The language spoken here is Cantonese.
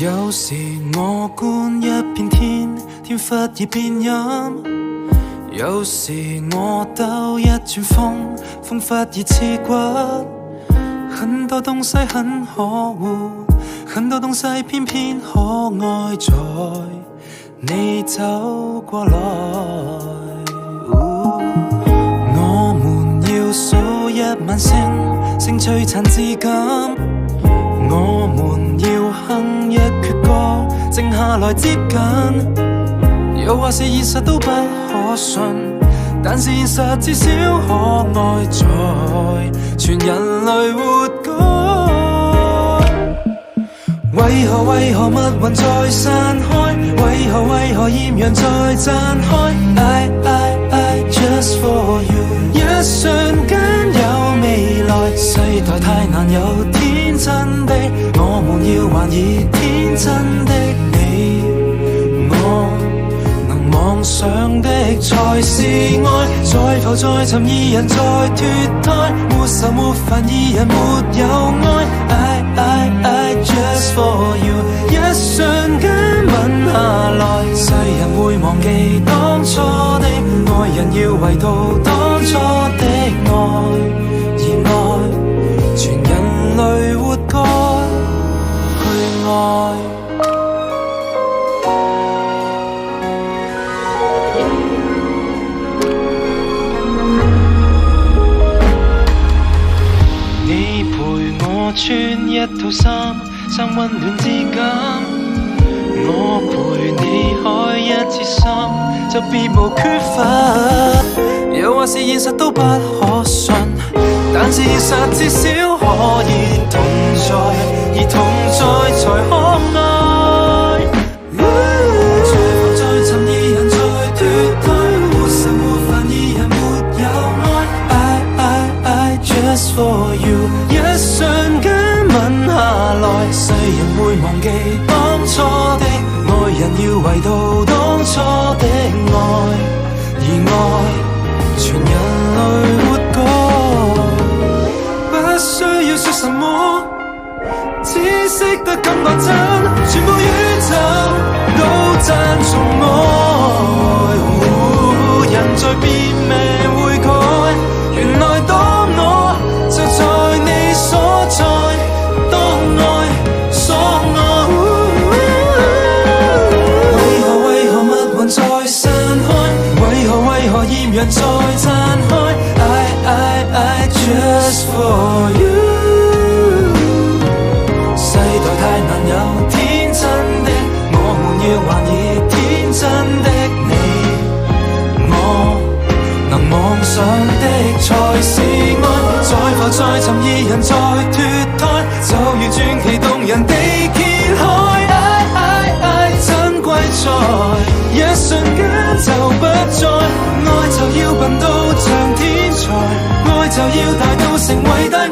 有時我觀一片天，天忽而變陰；有時我兜一轉風，風忽而刺骨。很多東西很可惡，很多東西偏偏可愛，在你走過來。我們要數一晚星，星璀璨至今。我們要哼一闕歌，靜下來接近。又或是現實都不可信，但是現實至少可愛，在全人類活該。為何密雲在散開？為何豔陽在綻開？I just for you， 一瞬間有未來。世代太難有天真的，我們要還以天真的你我。妄想的才是愛，在浮在尋二人在脫胎，沒愁沒煩二人沒有愛。I just for you， 一瞬間吻下來，世人會忘記當初的愛人，要回到當初的愛，而愛全人類活該去愛。穿一套衫溫暖之感，我陪你開一次心，就別無缺乏。又或是現實都不可信，但是現實至少可以同在，而同在才可愛。在浮在尋二人在脫胎，沒愁沒煩二人沒有愛。I just for you， 一瞬間吻下來，世人會忘記當初的愛人，要回到當初的愛，而愛全人類活該。不需要說什麼，只識得感覺真，全部宇宙都讚頌愛。人在變命會改，原來當我就在你所在，當愛所愛。為何密雲在散開？為何豔陽在綻開？I just for you。 世代太難有天真的，我們要還以天真的你我。能妄想的才是愛，在浮在尋二人在脫胎，就如傳奇動人地揭開。I 珍貴在一瞬間就不再，愛就要笨到像天才，愛就要大到成為大愛。